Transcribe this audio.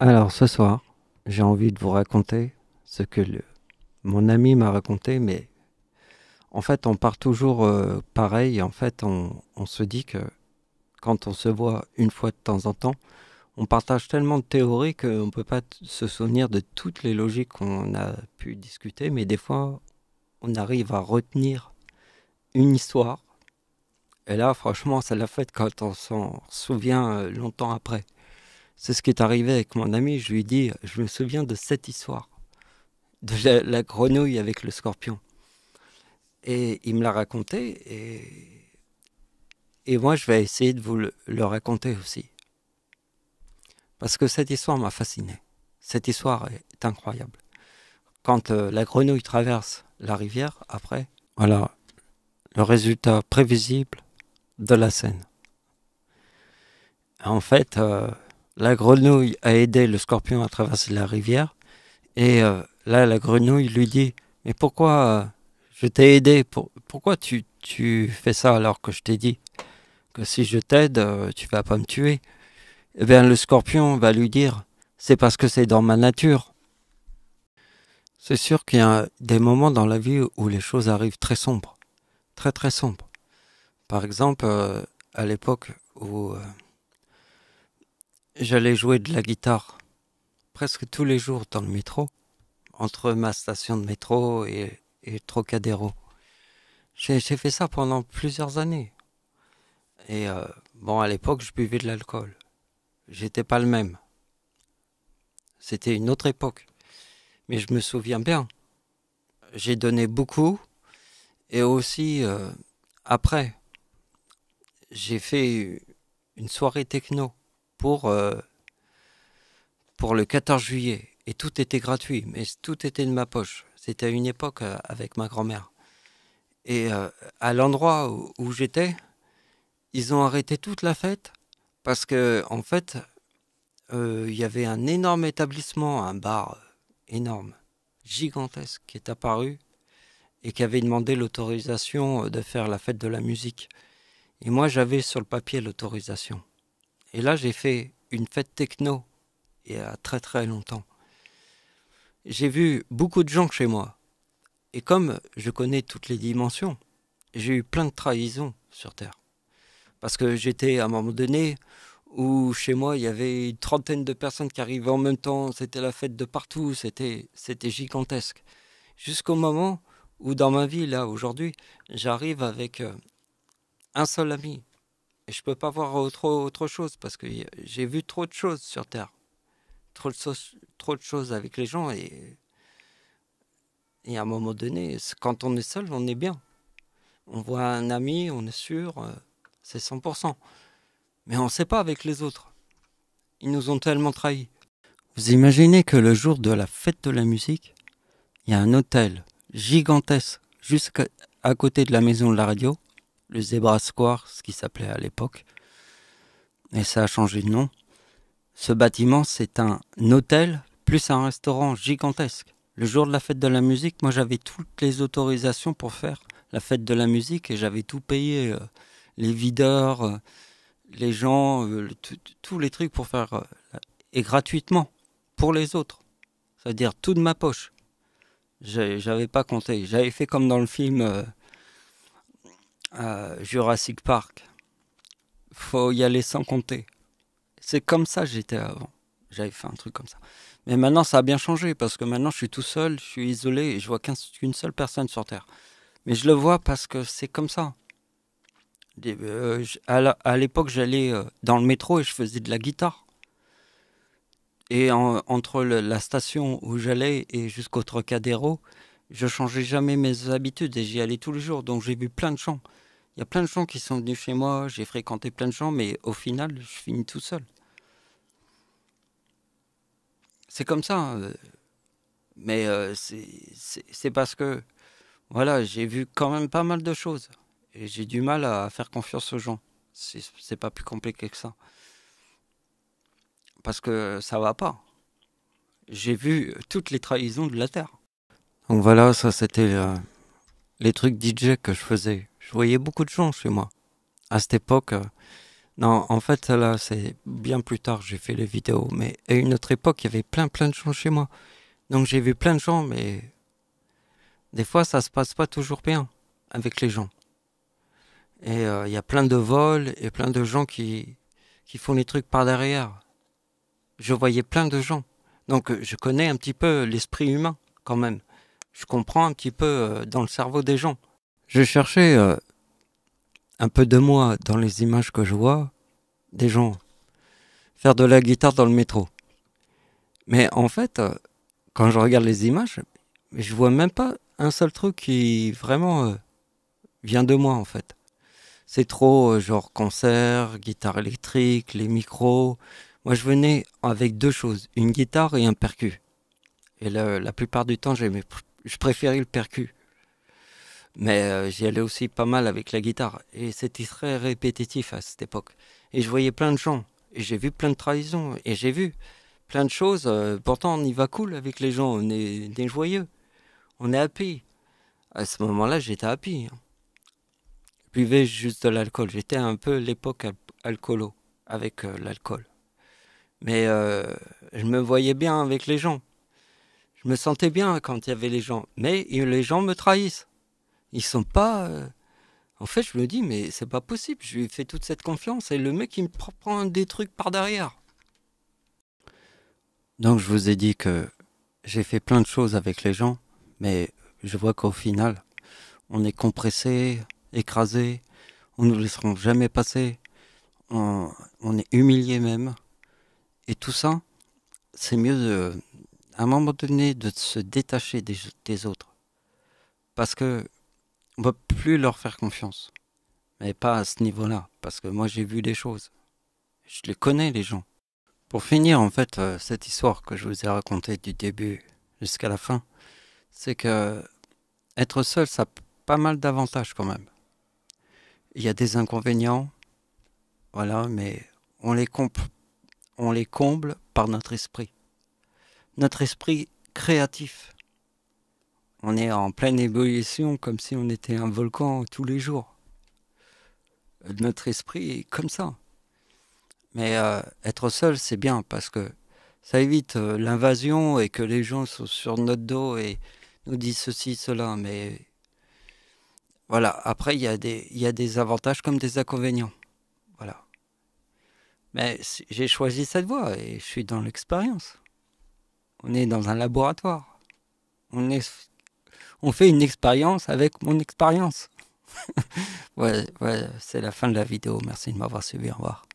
Alors ce soir, j'ai envie de vous raconter ce que mon ami m'a raconté, mais en fait on part toujours pareil. En fait on se dit que quand on se voit une fois de temps en temps, on partage tellement de théories qu'on ne peut pas se souvenir de toutes les logiques qu'on a pu discuter, mais des fois on arrive à retenir une histoire. Et là franchement c'est la fête quand on s'en souvient longtemps après. C'est ce qui est arrivé avec mon ami, je lui ai dit, je me souviens de cette histoire, de la grenouille avec le scorpion. Et il me l'a raconté, et moi je vais essayer de vous le raconter aussi. Parce que cette histoire m'a fasciné. Cette histoire est incroyable. Quand la grenouille traverse la rivière, après, voilà le résultat prévisible de la scène. En fait, la grenouille a aidé le scorpion à traverser la rivière, et là la grenouille lui dit, mais pourquoi je t'ai aidé, pourquoi tu fais ça alors que je t'ai dit que si je t'aide, tu vas pas me tuer. Eh bien, le scorpion va lui dire, c'est parce que c'est dans ma nature. C'est sûr qu'il y a des moments dans la vie où les choses arrivent très sombres, très très sombres. Par exemple, à l'époque où j'allais jouer de la guitare presque tous les jours dans le métro, entre ma station de métro et Trocadéro. J'ai fait ça pendant plusieurs années. Et bon, à l'époque, je buvais de l'alcool. J'étais pas le même. C'était une autre époque. Mais je me souviens bien. J'ai donné beaucoup. Et aussi, après, j'ai fait une soirée techno pour, euh, pour le 14 juillet. Et tout était gratuit. Mais tout était de ma poche. C'était à une époque avec ma grand-mère. Et à l'endroit où j'étais, ils ont arrêté toute la fête. Parce que, en fait, il y avait un énorme établissement, un bar énorme, gigantesque, qui est apparu et qui avait demandé l'autorisation de faire la fête de la musique. Et moi, j'avais sur le papier l'autorisation. Et là, j'ai fait une fête techno il y a très très longtemps. J'ai vu beaucoup de gens chez moi. Et comme je connais toutes les dimensions, j'ai eu plein de trahisons sur Terre. Parce que j'étais à un moment donné où chez moi il y avait une trentaine de personnes qui arrivaient en même temps, c'était la fête de partout, c'était gigantesque. Jusqu'au moment où dans ma vie, là, aujourd'hui, j'arrive avec un seul ami. Et je peux pas voir autre chose parce que j'ai vu trop de choses sur Terre. Trop de choses avec les gens et à un moment donné, quand on est seul, on est bien. On voit un ami, on est sûr, c'est 100%. Mais on ne sait pas avec les autres. Ils nous ont tellement trahis. Vous imaginez que le jour de la fête de la musique, il y a un hôtel gigantesque juste à côté de la maison de la radio, le Zebra Square, ce qui s'appelait à l'époque, et ça a changé de nom. Ce bâtiment, c'est un hôtel plus un restaurant gigantesque. Le jour de la fête de la musique, moi j'avais toutes les autorisations pour faire la fête de la musique et j'avais tout payé, les videurs, les gens, tous les trucs pour faire, et gratuitement, pour les autres. C'est-à-dire tout de ma poche. J'avais pas compté. J'avais fait comme dans le film Jurassic Park. Faut y aller sans compter. C'est comme ça que j'étais avant. J'avais fait un truc comme ça. Mais maintenant, ça a bien changé parce que maintenant, je suis tout seul, je suis isolé et je vois qu'une seule personne sur Terre. Mais je le vois parce que c'est comme ça. À l'époque, j'allais dans le métro et je faisais de la guitare. Et entre la station où j'allais et jusqu'au Trocadéro, je changeais jamais mes habitudes et j'y allais tous les jours. Donc j'ai vu plein de gens. Il y a plein de gens qui sont venus chez moi, j'ai fréquenté plein de gens, mais au final, je finis tout seul. C'est comme ça. Mais c'est parce que, voilà, j'ai vu quand même pas mal de choses. Et j'ai du mal à faire confiance aux gens. C'est pas plus compliqué que ça. Parce que ça va pas. J'ai vu toutes les trahisons de la Terre. Donc voilà, ça c'était les trucs DJ que je faisais. Je voyais beaucoup de gens chez moi. À cette époque, Non, en fait, là, c'est bien plus tard que j'ai fait les vidéos. Mais à une autre époque, il y avait plein de gens chez moi. Donc j'ai vu plein de gens, mais des fois, ça se passe pas toujours bien avec les gens. Et il y a plein de vols et plein de gens qui font les trucs par derrière. Je voyais plein de gens. Donc je connais un petit peu l'esprit humain quand même. Je comprends un petit peu dans le cerveau des gens. Je cherchais un peu de moi dans les images que je vois, des gens faire de la guitare dans le métro. Mais en fait, quand je regarde les images, je vois même pas un seul truc qui vraiment vient de moi en fait. C'est trop genre concert, guitare électrique, les micros. Moi je venais avec deux choses, une guitare et un percu. Et la plupart du temps je préférais le percu. Mais j'y allais aussi pas mal avec la guitare. Et c'était très répétitif à cette époque. Et je voyais plein de gens. Et j'ai vu plein de trahisons. Et j'ai vu plein de choses. Pourtant, on y va cool avec les gens. On est joyeux. On est happy. À ce moment-là, j'étais happy, hein. Je buvais juste de l'alcool. J'étais un peu l'époque alcoolo avec l'alcool. Mais je me voyais bien avec les gens. Je me sentais bien quand il y avait les gens. Mais les gens me trahissent. Ils sont pas. En fait, je me dis, mais c'est pas possible. Je lui ai fait toute cette confiance et le mec, il me prend des trucs par derrière. Donc, je vous ai dit que j'ai fait plein de choses avec les gens, mais je vois qu'au final, on est compressé, écrasé, on ne nous laisseront jamais passer, on est humilié même. Et tout ça, c'est mieux à un moment donné de se détacher des autres. Parce que on ne peut plus leur faire confiance. Mais pas à ce niveau-là. Parce que moi, j'ai vu des choses. Je les connais, les gens. Pour finir, en fait, cette histoire que je vous ai racontée du début jusqu'à la fin, c'est que être seul, ça a pas mal d'avantages quand même. Il y a des inconvénients, voilà, mais on les, on les comble par notre esprit. Notre esprit créatif. On est en pleine ébullition comme si on était un volcan tous les jours. Notre esprit est comme ça. Mais être seul, c'est bien parce que ça évite l'invasion et que les gens sont sur notre dos et nous disent ceci, cela. Mais voilà, après, il y a des avantages comme des inconvénients. Voilà. Mais j'ai choisi cette voie et je suis dans l'expérience. On est dans un laboratoire. On, est, on fait une expérience avec mon expérience. Ouais, ouais, c'est la fin de la vidéo. Merci de m'avoir suivi. Au revoir.